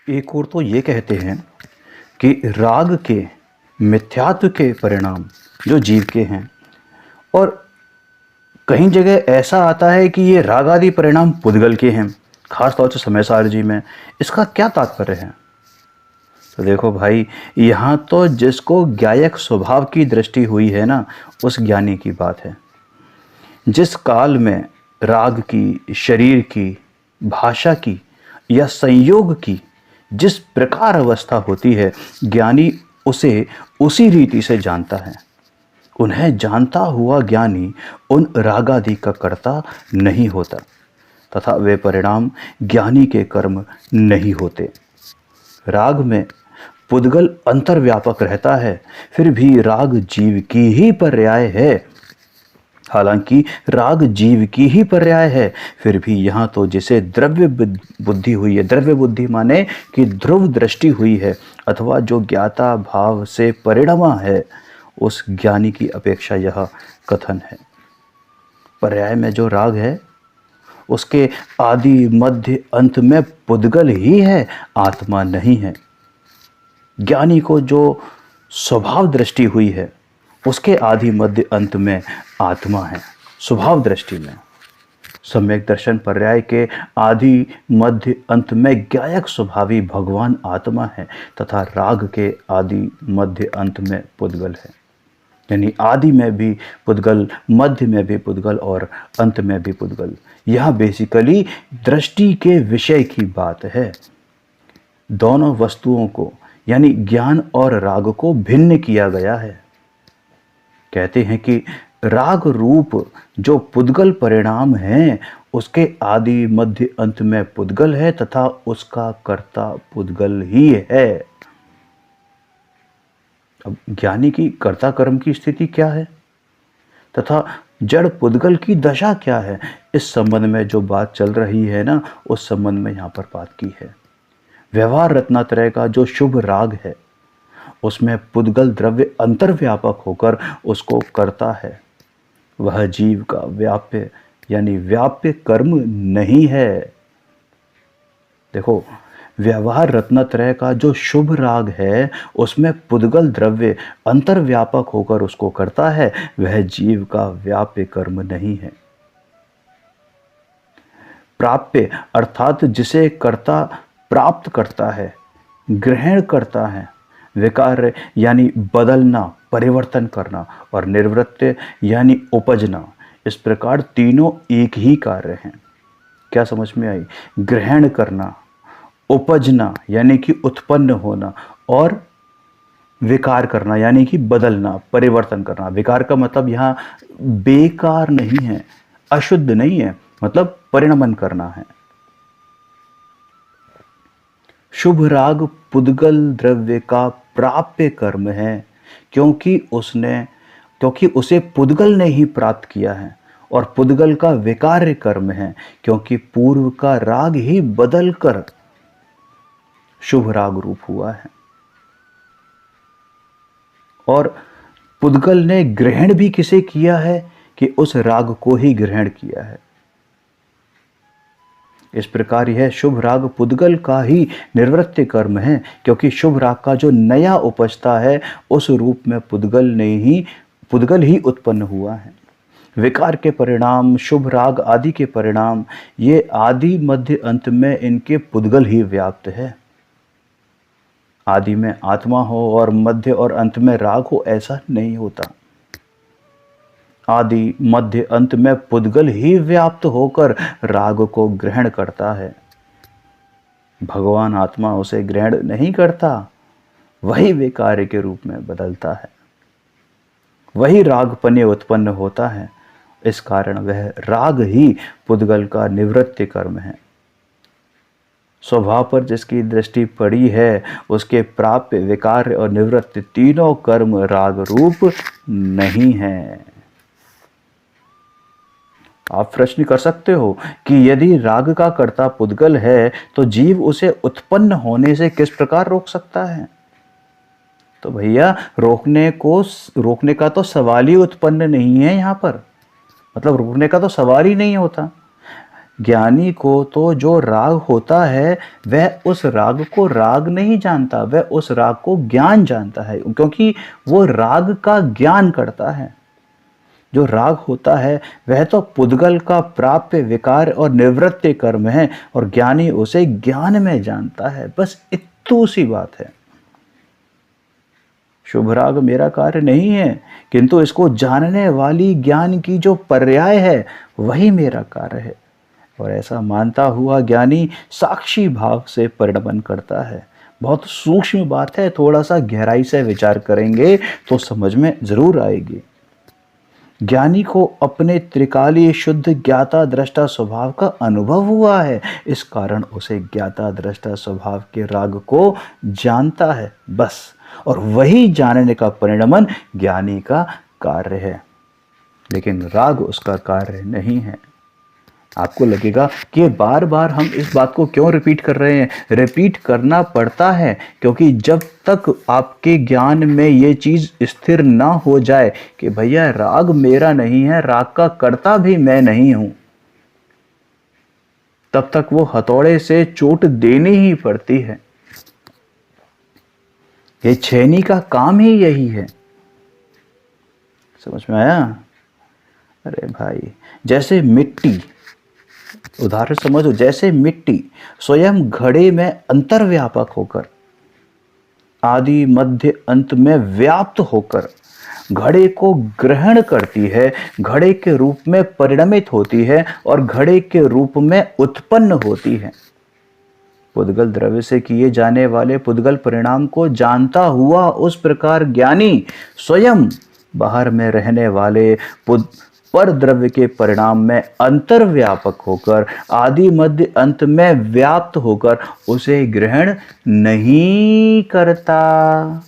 एक और तो ये कहते हैं कि राग के मिथ्यात्व के परिणाम जो जीव के हैं, और कहीं जगह ऐसा आता है कि ये राग आदि परिणाम पुद्गल के हैं, खास तौर से समयसार जी में। इसका क्या तात्पर्य है? तो देखो भाई, यहाँ तो जिसको ज्ञायक स्वभाव की दृष्टि हुई है ना, उस ज्ञानी की बात है। जिस काल में राग की, शरीर की, भाषा की या संयोग की जिस प्रकार अवस्था होती है, ज्ञानी उसे उसी रीति से जानता है। उन्हें जानता हुआ ज्ञानी उन रागादि का कर्ता नहीं होता तथा वे परिणाम ज्ञानी के कर्म नहीं होते। राग में पुद्गल अंतर्व्यापक रहता है, फिर भी राग जीव की ही पर्याय है। हालांकि राग जीव की ही पर्याय है, फिर भी यहाँ तो जिसे द्रव्य बुद्धि हुई है, द्रव्य बुद्धि माने कि ध्रुव दृष्टि हुई है, अथवा जो ज्ञाता भाव से परिणमा है, उस ज्ञानी की अपेक्षा यह कथन है। पर्याय में जो राग है उसके आदि मध्य अंत में पुद्गल ही है, आत्मा नहीं है। ज्ञानी को जो स्वभाव दृष्टि हुई है उसके आदि मध्य अंत में आत्मा है। स्वभाव दृष्टि में सम्यक दर्शन पर्याय के आदि मध्य अंत में ज्ञायक स्वभावी भगवान आत्मा है, तथा राग के आदि मध्य अंत में पुद्गल है। यानी आदि में भी पुद्गल, मध्य में भी पुद्गल और अंत में भी पुद्गल। यह बेसिकली दृष्टि के विषय की बात है। दोनों वस्तुओं को यानी ज्ञान और राग को भिन्न किया गया है। कहते हैं कि राग रूप जो पुद्गल परिणाम है, उसके आदि मध्य अंत में पुद्गल है तथा उसका कर्ता पुद्गल ही है। अब ज्ञानी की कर्ता कर्म की स्थिति क्या है तथा जड़ पुद्गल की दशा क्या है, इस संबंध में जो बात चल रही है ना, उस संबंध में यहाँ पर बात की है। व्यवहार रत्नात्रय का जो शुभ राग है, उसमें पुद्गल द्रव्य अंतर्व्यापक होकर उसको करता है। वह जीव का व्याप्य यानी व्याप्य कर्म नहीं है। देखो, व्यवहार रत्नत्रय का जो शुभ राग है, उसमें पुद्गल द्रव्य अंतर्व्यापक होकर उसको करता है, वह जीव का व्याप्य कर्म नहीं है। प्राप्य अर्थात जिसे कर्ता प्राप्त करता है, ग्रहण करता है, विकार यानी बदलना, परिवर्तन करना, और निवृत्त यानी उपजना, इस प्रकार तीनों एक ही कार्य हैं। क्या समझ में आई? ग्रहण करना, उपजना यानी कि उत्पन्न होना, और विकार करना यानी कि बदलना, परिवर्तन करना। विकार का मतलब यहाँ बेकार नहीं है, अशुद्ध नहीं है, मतलब परिणमन करना है। शुभ राग पुद्गल द्रव्य का प्राप्य कर्म है, क्योंकि उसे पुद्गल ने ही प्राप्त किया है, और पुद्गल का विकार्य कर्म है, क्योंकि पूर्व का राग ही बदल कर शुभ राग रूप हुआ है। और पुद्गल ने ग्रहण भी किसे किया है कि उस राग को ही ग्रहण किया है। इस प्रकार यह शुभ राग पुद्गल का ही निवृत्ति कर्म है, क्योंकि शुभ राग का जो नया उपजता है, उस रूप में पुद्गल ही उत्पन्न हुआ है। विकार के परिणाम, शुभ राग आदि के परिणाम, ये आदि मध्य अंत में इनके पुद्गल ही व्याप्त है। आदि में आत्मा हो और मध्य और अंत में राग हो, ऐसा नहीं होता। आदि मध्य अंत में पुद्गल ही व्याप्त होकर राग को ग्रहण करता है। भगवान आत्मा उसे ग्रहण नहीं करता, वही विकार के रूप में बदलता है, वही रागपने उत्पन्न होता है। इस कारण वह राग ही पुद्गल का निवृत्ति कर्म है। स्वभाव पर जिसकी दृष्टि पड़ी है, उसके प्राप्य, विकार और निवृत्ति तीनों कर्म राग रूप नहीं है। आप प्रश्न कर सकते हो कि यदि राग का कर्ता पुद्गल है, तो जीव उसे उत्पन्न होने से किस प्रकार रोक सकता है? तो भैया, रोकने का तो सवाल ही उत्पन्न नहीं है यहाँ पर, मतलब रोकने का तो सवाल ही नहीं होता। ज्ञानी को तो जो राग होता है वह उस राग को राग नहीं जानता, वह उस राग को ज्ञान जानता है, क्योंकि वो राग का ज्ञान करता है। जो राग होता है वह तो पुद्गल का प्राप्य विकार और निवृत्ति कर्म है, और ज्ञानी उसे ज्ञान में जानता है। बस इतनी सी बात है। शुभ राग मेरा कार्य नहीं है, किंतु इसको जानने वाली ज्ञान की जो पर्याय है वही मेरा कार्य है। और ऐसा मानता हुआ ज्ञानी साक्षी भाव से परिणमन करता है। बहुत सूक्ष्म बात है, थोड़ा सा गहराई से विचार करेंगे तो समझ में जरूर आएगी। ज्ञानी को अपने त्रिकालीय शुद्ध ज्ञाता दृष्टा स्वभाव का अनुभव हुआ है, इस कारण उसे ज्ञाता दृष्टा स्वभाव के राग को जानता है, बस। और वही जानने का परिणमन ज्ञानी का कार्य है, लेकिन राग उसका कार्य नहीं है। आपको लगेगा कि बार बार हम इस बात को क्यों रिपीट कर रहे हैं? रिपीट करना पड़ता है क्योंकि जब तक आपके ज्ञान में ये चीज स्थिर ना हो जाए कि भैया राग मेरा नहीं है, राग का कर्ता भी मैं नहीं हूं, तब तक वो हथौड़े से चोट देनी ही पड़ती है। ये छेनी का काम ही यही है। समझ में आया? अरे भाई, जैसे मिट्टी, उदाहरण समझो, जैसे मिट्टी स्वयं घड़े में अंतर्व्यापक होकर, आदि मध्य अंत में व्याप्त होकर घड़े को ग्रहण करती है, घड़े के रूप में परिणमित होती है और घड़े के रूप में उत्पन्न होती है। पुद्गल द्रव्य से किए जाने वाले पुद्गल परिणाम को जानता हुआ उस प्रकार ज्ञानी स्वयं बाहर में रहने वाले पर द्रव्य के परिणाम में अंतर्व्यापक होकर, आदि मध्य अंत में व्याप्त होकर उसे ग्रहण नहीं करता,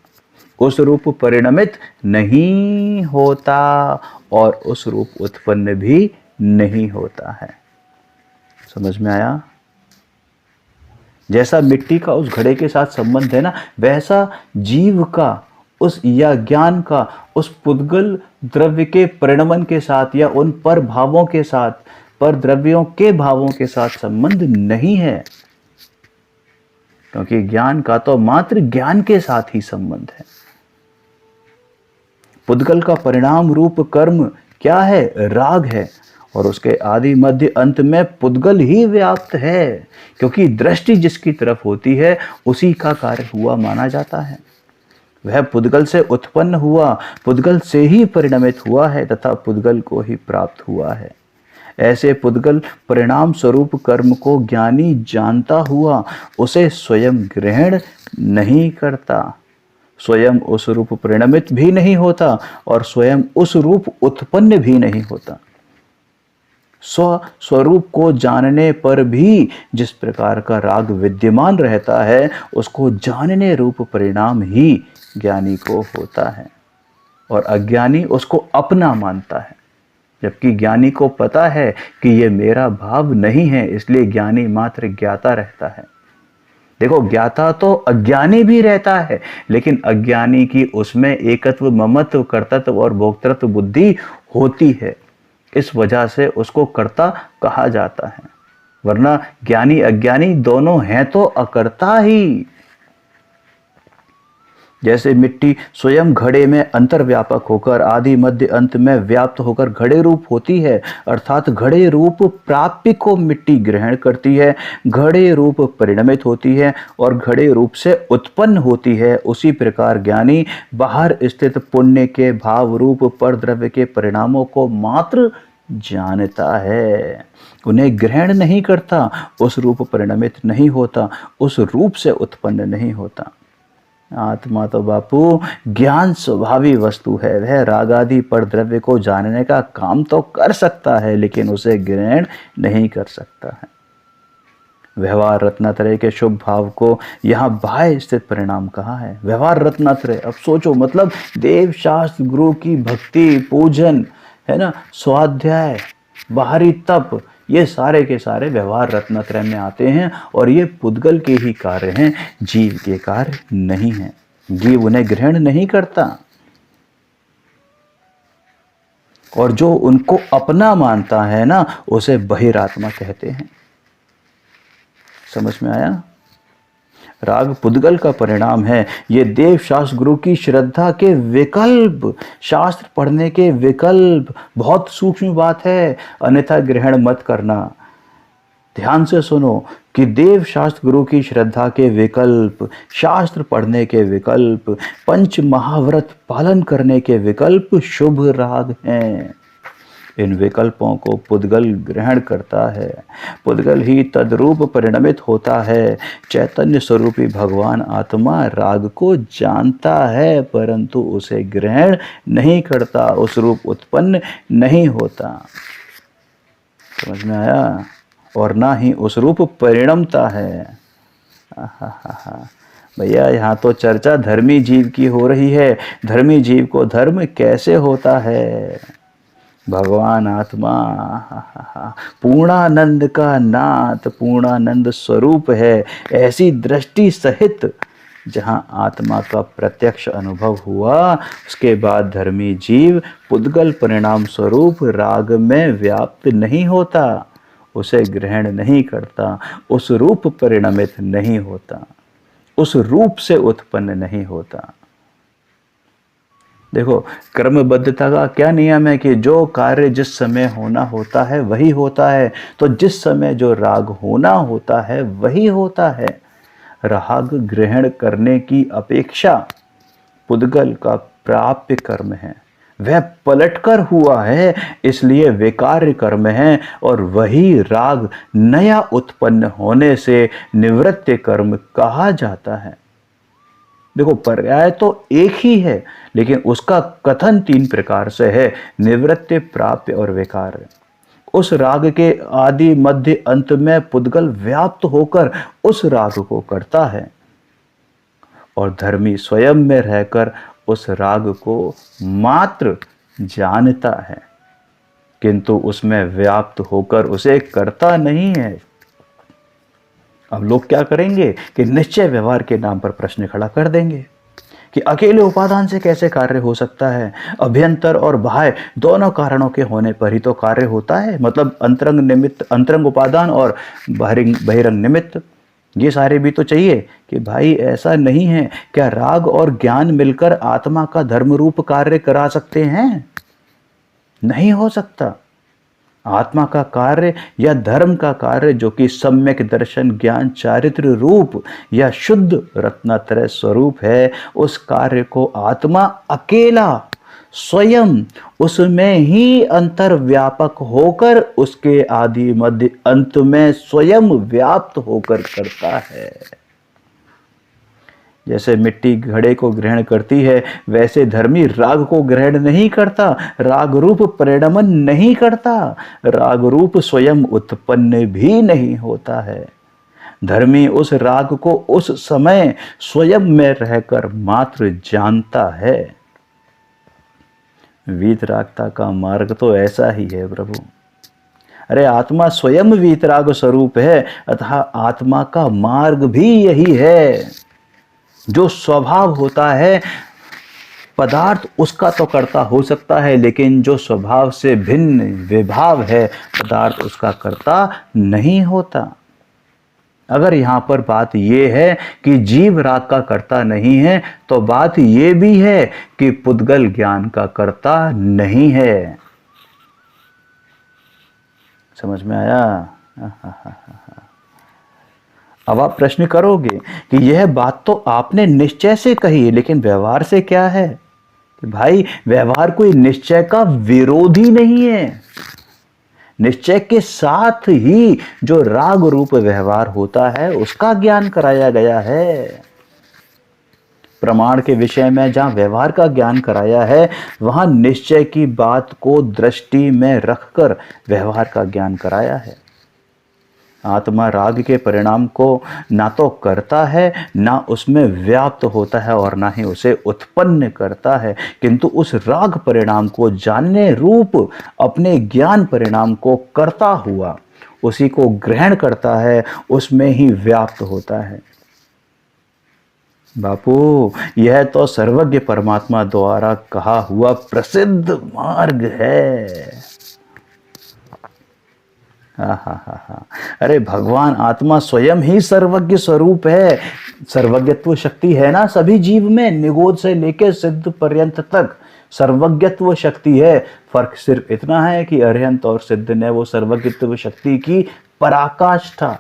उस रूप परिणमित नहीं होता और उस रूप उत्पन्न भी नहीं होता है। समझ में आया? जैसा मिट्टी का उस घड़े के साथ संबंध है ना, वैसा जीव का उस या ज्ञान का उस पुद्गल द्रव्य के परिणमन के साथ या उन पर भावों के साथ, पर द्रव्यों के भावों के साथ संबंध नहीं है, क्योंकि ज्ञान का तो मात्र ज्ञान के साथ ही संबंध है। पुद्गल का परिणाम रूप कर्म क्या है? राग है, और उसके आदि मध्य अंत में पुद्गल ही व्याप्त है, क्योंकि दृष्टि जिसकी तरफ होती है उसी का कार्य हुआ माना जाता है। वह पुद्गल से उत्पन्न हुआ, पुद्गल से ही परिणमित हुआ है तथा पुद्गल को ही प्राप्त हुआ है। ऐसे पुद्गल परिणाम स्वरूप कर्म को ज्ञानी जानता हुआ उसे स्वयं ग्रहण नहीं करता, स्वयं उस रूप परिणमित भी नहीं होता और स्वयं उस रूप उत्पन्न भी नहीं होता। स्वरूप को जानने पर भी जिस प्रकार का राग विद्यमान रहता है, उसको जानने रूप परिणाम ही ज्ञानी को होता है, और अज्ञानी उसको अपना मानता है। जबकि ज्ञानी को पता है कि ये मेरा भाव नहीं है, इसलिए ज्ञानी मात्र ज्ञाता रहता है। देखो, ज्ञाता तो अज्ञानी भी रहता है, लेकिन अज्ञानी की उसमें एकत्व, ममत्व, कर्तृत्व और भोक्तृत्व बुद्धि होती है, इस वजह से उसको कर्ता कहा जाता है। वरना ज्ञानी अज्ञानी दोनों हैं तो अकर्ता ही। जैसे मिट्टी स्वयं घड़े में अंतर्व्यापक होकर आदि मध्य अंत में व्याप्त होकर घड़े रूप होती है, अर्थात घड़े रूप प्राप्य को मिट्टी ग्रहण करती है, घड़े रूप परिणमित होती है और घड़े रूप से उत्पन्न होती है, उसी प्रकार ज्ञानी बाहर स्थित पुण्य के भाव रूप पर द्रव्य के परिणामों को मात्र जानता है, उन्हें ग्रहण नहीं करता, उस रूप परिणमित नहीं होता, उस रूप से उत्पन्न नहीं होता। आत्मा तो बापू ज्ञान स्वभावी वस्तु है, वह राग आदि पर द्रव्य को जानने का काम तो कर सकता है, लेकिन उसे ग्रहण नहीं कर सकता है। व्यवहार रत्नात्रय के शुभ भाव को यहाँ बाह्य स्थित परिणाम कहा है। व्यवहार रत्नात्रय, अब सोचो, मतलब देव शास्त्र, गुरु की भक्ति, पूजन, है ना, स्वाध्याय, बाहरी तप, ये सारे के सारे व्यवहार रत्नत्रय में आते हैं, और ये पुद्गल के ही कार्य हैं, जीव के कार्य नहीं हैं। जीव उन्हें ग्रहण नहीं करता। और जो उनको अपना मानता है ना, उसे बहिरात्मा कहते हैं। समझ में आया? राग पुद्गल का परिणाम है। ये देव शास्त्र गुरु की श्रद्धा के विकल्प, शास्त्र पढ़ने के विकल्प, बहुत सूक्ष्म बात है, अन्यथा ग्रहण मत करना। ध्यान से सुनो कि देव शास्त्र गुरु की श्रद्धा के विकल्प, शास्त्र पढ़ने के विकल्प, पंच महाव्रत पालन करने के विकल्प शुभ राग हैं। इन विकल्पों को पुद्गल ग्रहण करता है, पुद्गल ही तद्रूप परिणमित होता है। चैतन्य स्वरूपी भगवान आत्मा राग को जानता है, परंतु उसे ग्रहण नहीं करता, उस रूप उत्पन्न नहीं होता। समझ में आया? और ना ही उस रूप परिणमता है। भैया, यहाँ तो चर्चा धर्मी जीव की हो रही है। धर्मी जीव को धर्म कैसे होता है? भगवान आत्मा पूर्णानंद का नाथ, पूर्णानंद स्वरूप है। ऐसी दृष्टि सहित जहाँ आत्मा का प्रत्यक्ष अनुभव हुआ, उसके बाद धर्मी जीव पुद्गल परिणाम स्वरूप राग में व्याप्त नहीं होता, उसे ग्रहण नहीं करता, उस रूप परिणमित नहीं होता, उस रूप से उत्पन्न नहीं होता। देखो, कर्मबद्धता का क्या नियम है कि जो कार्य जिस समय होना होता है वही होता है। तो जिस समय जो राग होना होता है वही होता है। राग ग्रहण करने की अपेक्षा पुद्गल का प्राप्य कर्म है, वह पलटकर हुआ है, इसलिए विकार्य कर्म है। और वही राग नया उत्पन्न होने से निवृत्ति कर्म कहा जाता है। देखो, पर्याय तो एक ही है, लेकिन उसका कथन तीन प्रकार से है: निवृत्ति, प्राप्य और विकार। उस राग के आदि मध्य अंत में पुद्गल व्याप्त होकर उस राग को करता है, और धर्मी स्वयं में रहकर उस राग को मात्र जानता है, किंतु उसमें व्याप्त होकर उसे करता नहीं है। अब लोग क्या करेंगे कि निश्चय व्यवहार के नाम पर प्रश्न खड़ा कर देंगे कि अकेले उपादान से कैसे कार्य हो सकता है? अभ्यंतर और बाह्य दोनों कारणों के होने पर ही तो कार्य होता है। मतलब अंतरंग निमित्त, अंतरंग उपादान और बहिरंग निमित्त, ये सारे भी तो चाहिए। कि भाई ऐसा नहीं है, क्या राग और ज्ञान मिलकर आत्मा का धर्म रूप कार्य करा सकते हैं? नहीं हो सकता। आत्मा का कार्य या धर्म का कार्य, जो कि सम्यक दर्शन, ज्ञान, चारित्र रूप या शुद्ध रत्नत्रय स्वरूप है, उस कार्य को आत्मा अकेला स्वयं उसमें ही अंतर्व्यापक होकर उसके आदि मध्य अंत में स्वयं व्याप्त होकर करता है। जैसे मिट्टी घड़े को ग्रहण करती है, वैसे धर्मी राग को ग्रहण नहीं करता, राग रूप परिणमन नहीं करता, राग रूप स्वयं उत्पन्न भी नहीं होता है। धर्मी उस राग को उस समय स्वयं में रहकर मात्र जानता है। वीतरागता का मार्ग तो ऐसा ही है प्रभु। अरे आत्मा स्वयं वीतराग स्वरूप है, अतः आत्मा का मार्ग भी यही है। जो स्वभाव होता है, पदार्थ उसका तो करता हो सकता है, लेकिन जो स्वभाव से भिन्न विभाव है, पदार्थ उसका करता नहीं होता। अगर यहाँ पर बात ये है कि जीव राग का कर्ता नहीं है, तो बात ये भी है कि पुद्गल ज्ञान का कर्ता नहीं है। समझ में आया? अब आप प्रश्न करोगे कि यह बात तो आपने निश्चय से कही, लेकिन व्यवहार से क्या है? कि भाई, व्यवहार कोई निश्चय का विरोधी नहीं है। निश्चय के साथ ही जो राग रूप व्यवहार होता है, उसका ज्ञान कराया गया है। प्रमाण के विषय में जहां व्यवहार का ज्ञान कराया है, वहां निश्चय की बात को दृष्टि में रखकर व्यवहार का ज्ञान कराया है। आत्मा राग के परिणाम को ना तो करता है, ना उसमें व्याप्त होता है, और ना ही उसे उत्पन्न करता है, किंतु उस राग परिणाम को जानने रूप अपने ज्ञान परिणाम को करता हुआ उसी को ग्रहण करता है, उसमें ही व्याप्त होता है। बापू, यह तो सर्वज्ञ परमात्मा द्वारा कहा हुआ प्रसिद्ध मार्ग है। हा। अरे भगवान आत्मा स्वयं ही सर्वज्ञ स्वरूप है। सर्वज्ञत्व शक्ति है ना सभी जीव में, निगोद से लेकर सिद्ध पर्यंत तक सर्वज्ञत्व शक्ति है। फर्क सिर्फ इतना है कि अरिहंत और सिद्ध ने वो सर्वज्ञत्व शक्ति की पराकाष्ठा,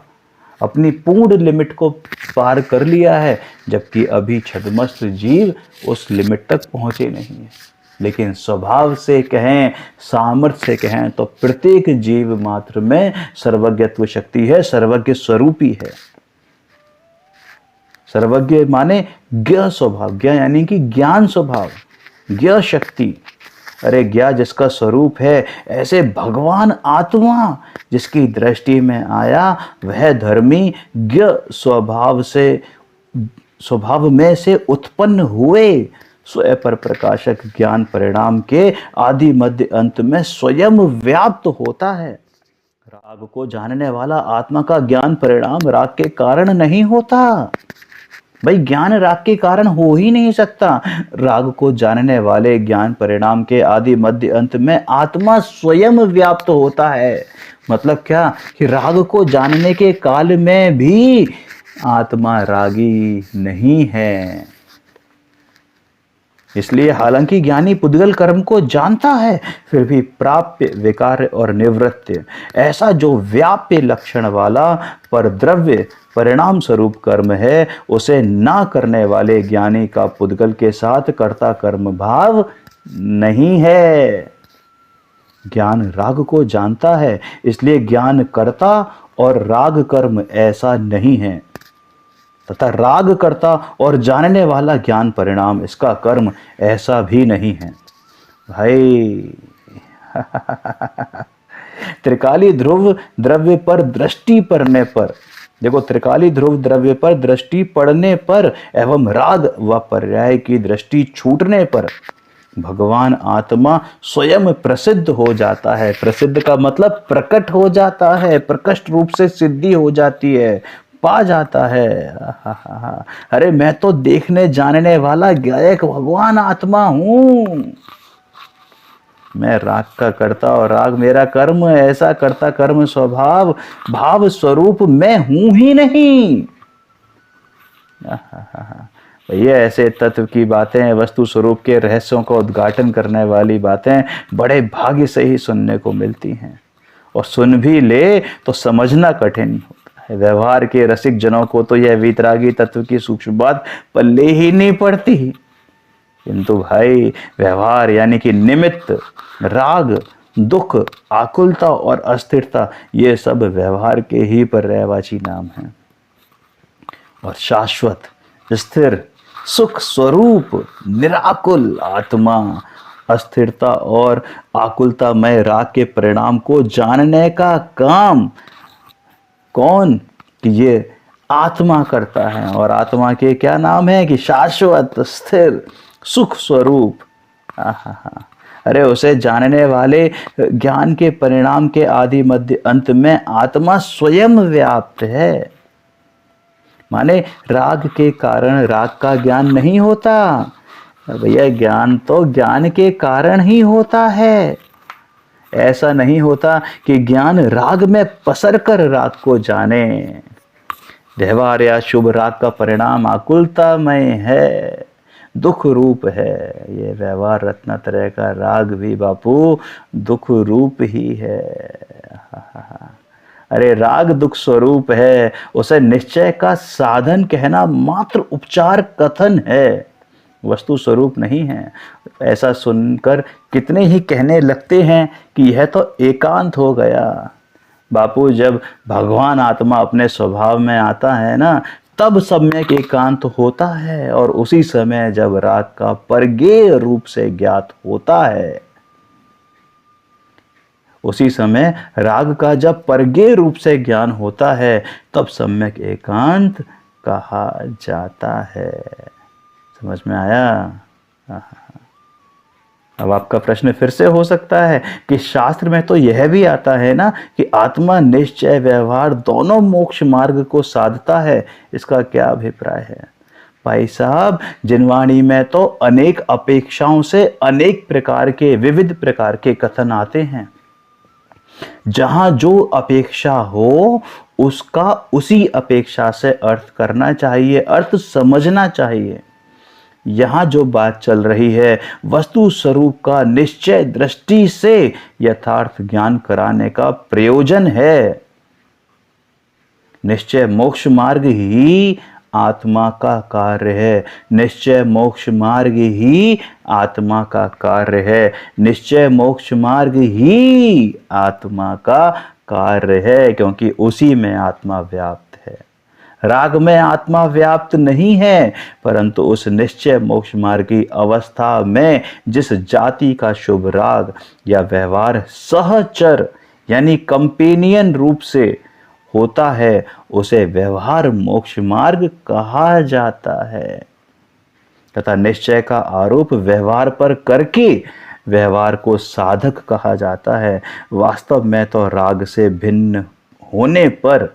अपनी पूर्ण लिमिट को पार कर लिया है, जबकि अभी छद्मस्त जीव उस लिमिट तक पहुंचे नहीं है। लेकिन स्वभाव से कहें, सामर्थ्य से कहें तो प्रत्येक जीव मात्र में सर्वज्ञत्व शक्ति है, सर्वज्ञ स्वरूपी है। सर्वज्ञ माने ज्ञ स्वभाव, ज्ञ यानी कि ज्ञान स्वभाव, ज्ञ शक्ति। अरे ज्ञा जिसका स्वरूप है, ऐसे भगवान आत्मा जिसकी दृष्टि में आया, वह धर्मी ज्ञ स्वभाव में से उत्पन्न हुए स्वयं पर प्रकाशक ज्ञान परिणाम के आदि मध्य अंत में स्वयं व्याप्त होता है। राग को जानने वाला आत्मा का ज्ञान परिणाम राग के कारण नहीं होता। भाई ज्ञान राग के कारण हो ही नहीं सकता। राग को जानने वाले ज्ञान परिणाम के आदि मध्य अंत में आत्मा स्वयं व्याप्त होता है। मतलब क्या कि राग को जानने के काल में भी आत्मा रागी नहीं है। इसलिए हालांकि ज्ञानी पुद्गल कर्म को जानता है, फिर भी प्राप्य, विकार और निवृत्ति, ऐसा जो व्याप्य लक्षण वाला पर द्रव्य परिणाम स्वरूप कर्म है, उसे ना करने वाले ज्ञानी का पुद्गल के साथ कर्ता कर्म भाव नहीं है। ज्ञान राग को जानता है, इसलिए ज्ञान कर्ता और राग कर्म ऐसा नहीं है, तथा राग करता और जानने वाला ज्ञान परिणाम, इसका कर्म ऐसा भी नहीं है। भाई त्रिकाली ध्रुव द्रव्य पर दृष्टि पड़ने पर, देखो त्रिकाली ध्रुव द्रव्य पर दृष्टि पड़ने पर एवं राग व पर्याय की दृष्टि छूटने पर भगवान आत्मा स्वयं प्रसिद्ध हो जाता है। प्रसिद्ध का मतलब प्रकट हो जाता है, प्रकट रूप से सिद्धि हो जाती है, पा जाता है। अरे मैं तो देखने जानने वाला गायक भगवान आत्मा हूं। मैं राग का करता और राग मेरा कर्म, ऐसा करता कर्म स्वभाव भाव स्वरूप मैं हूं ही नहीं। भैया ऐसे तत्व की बातें, वस्तु स्वरूप के रहस्यों का उद्घाटन करने वाली बातें बड़े भाग्य से ही सुनने को मिलती हैं, और सुन भी ले तो समझना कठिन होता है। व्यवहार के रसिक जनों को तो यह वीतरागी तत्व की सूक्ष्म बात पल्ले ही नहीं पड़ती। किंतु भाई व्यवहार यानी कि निमित्त, राग, दुख, आकुलता और अस्थिरता, ये सब व्यवहार के ही पर्यायवाची नाम हैं। और शाश्वत, स्थिर, सुख स्वरूप निराकुल आत्मा अस्थिरता और आकुलतामय राग के परिणाम को जानने का काम कौन, कि ये आत्मा करता है। और आत्मा के क्या नाम है कि शाश्वत, स्थिर, सुख स्वरूप। अरे उसे जानने वाले ज्ञान के परिणाम के आदि मध्य अंत में आत्मा स्वयं व्याप्त है। माने राग के कारण राग का ज्ञान नहीं होता। भैया ज्ञान तो ज्ञान के कारण ही होता है। ऐसा नहीं होता कि ज्ञान राग में पसर कर राग को जाने। व्यवहार या शुभ राग का परिणाम आकुलतामय है, दुख रूप है। ये व्यवहार रत्नत्रय का राग भी बापू दुख रूप ही है। अरे राग दुख स्वरूप है, उसे निश्चय का साधन कहना मात्र उपचार कथन है, वस्तु स्वरूप नहीं है। ऐसा सुनकर कितने ही कहने लगते हैं कि यह तो एकांत हो गया। बापू जब भगवान आत्मा अपने स्वभाव में आता है ना, तब सम्यक एकांत होता है, और उसी समय जब राग का परगेय रूप से ज्ञात होता है, उसी समय राग का जब परगेय रूप से ज्ञान होता है, तब सम्यक एकांत कहा जाता है। समझ में आया? अब आपका प्रश्न फिर से हो सकता है कि शास्त्र में तो यह भी आता है ना कि आत्मा निश्चय व्यवहार दोनों मोक्ष मार्ग को साधता है, इसका क्या अभिप्राय है? भाई साहब, जिनवाणी में तो अनेक अपेक्षाओं से अनेक प्रकार के, विविध प्रकार के कथन आते हैं। जहां जो अपेक्षा हो उसका उसी अपेक्षा से अर्थ करना चाहिए, अर्थ समझना चाहिए। यहां जो बात चल रही है, वस्तु स्वरूप का निश्चय दृष्टि से यथार्थ ज्ञान कराने का प्रयोजन है। निश्चय मोक्ष मार्ग ही आत्मा का कार्य है। निश्चय मोक्ष मार्ग ही आत्मा का कार्य है। निश्चय मोक्ष मार्ग ही आत्मा का कार्य है, क्योंकि उसी में आत्मा व्याप्त है। राग में आत्मा व्याप्त नहीं है, परंतु उस निश्चय मोक्ष मार्ग की अवस्था में जिस जाति का शुभ राग या व्यवहार सहचर यानी कंपेनियन रूप से होता है, उसे व्यवहार मोक्ष मार्ग कहा जाता है। तथा निश्चय का आरोप व्यवहार पर करके व्यवहार को साधक कहा जाता है। वास्तव में तो राग से भिन्न होने पर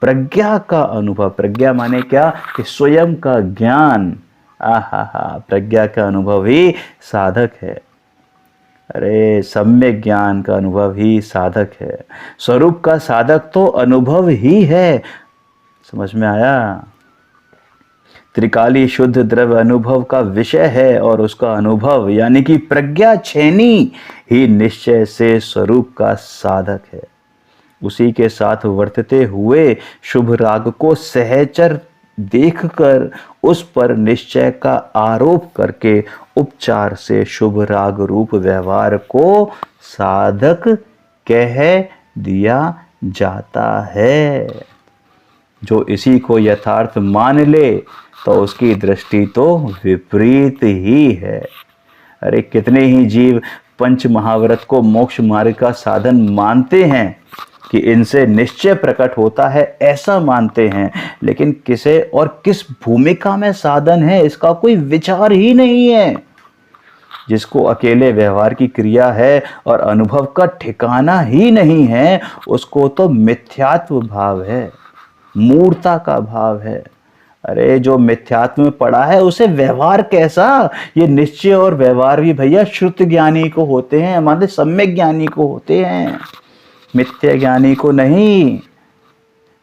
प्रज्ञा का अनुभव, प्रज्ञा माने क्या कि स्वयं का ज्ञान, प्रज्ञा का अनुभव ही साधक है। अरे सम्यक ज्ञान का अनुभव ही साधक है। स्वरूप का साधक तो अनुभव ही है। समझ में आया? त्रिकाली शुद्ध द्रव्य अनुभव का विषय है और उसका अनुभव यानी कि प्रज्ञा छेनी ही निश्चय से स्वरूप का साधक है। उसी के साथ वर्तते हुए शुभ राग को सहचर देखकर उस पर निश्चय का आरोप करके उपचार से शुभ राग रूप व्यवहार को साधक कह दिया जाता है। जो इसी को यथार्थ मान ले तो उसकी दृष्टि तो विपरीत ही है। अरे कितने ही जीव पंच महाव्रत को मोक्ष मार्ग का साधन मानते हैं कि इनसे निश्चय प्रकट होता है, ऐसा मानते हैं, लेकिन किसे और किस भूमिका में साधन है इसका कोई विचार ही नहीं है। जिसको अकेले व्यवहार की क्रिया है और अनुभव का ठिकाना ही नहीं है, उसको तो मिथ्यात्व भाव है, मूर्ता का भाव है। अरे जो मिथ्यात्व में पड़ा है उसे व्यवहार कैसा? ये निश्चय और व्यवहार भी भैया श्रुत ज्ञानी को होते हैं, हमारे सम्यक ज्ञानी को होते हैं, मिथ्या ज्ञानी को नहीं।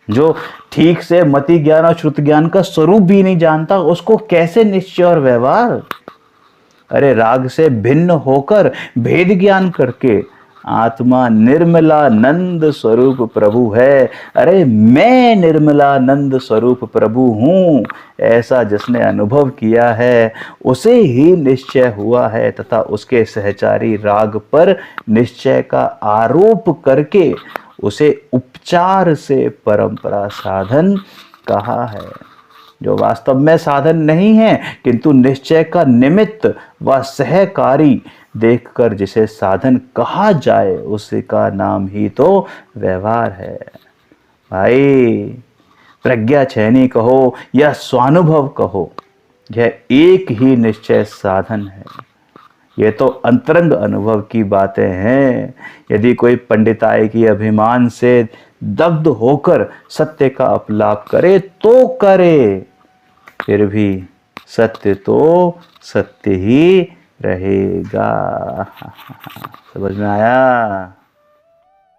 जो ठीक से मति ज्ञान और श्रुत ज्ञान का स्वरूप भी नहीं जानता, उसको कैसे निश्चय और व्यवहार? अरे राग से भिन्न होकर भेद ज्ञान करके आत्मा निर्मलानंद स्वरूप प्रभु है। अरे मैं निर्मलानंद स्वरूप प्रभु हूँ, ऐसा जिसने अनुभव किया है उसे ही निश्चय हुआ है, तथा उसके सहचारी राग पर निश्चय का आरोप करके उसे उपचार से परंपरा साधन कहा है। जो वास्तव में साधन नहीं है किंतु निश्चय का निमित्त व सहकारी देखकर जिसे साधन कहा जाए, उसका नाम ही तो व्यवहार है। भाई प्रज्ञा छेनी कहो या स्वानुभव कहो, यह एक ही निश्चय साधन है। ये तो अंतरंग अनुभव की बातें हैं। यदि कोई पंडिताई की अभिमान से दग्ध होकर सत्य का अपलाप करे तो करे, फिर भी सत्य तो सत्य ही रहेगा। समझ में आया?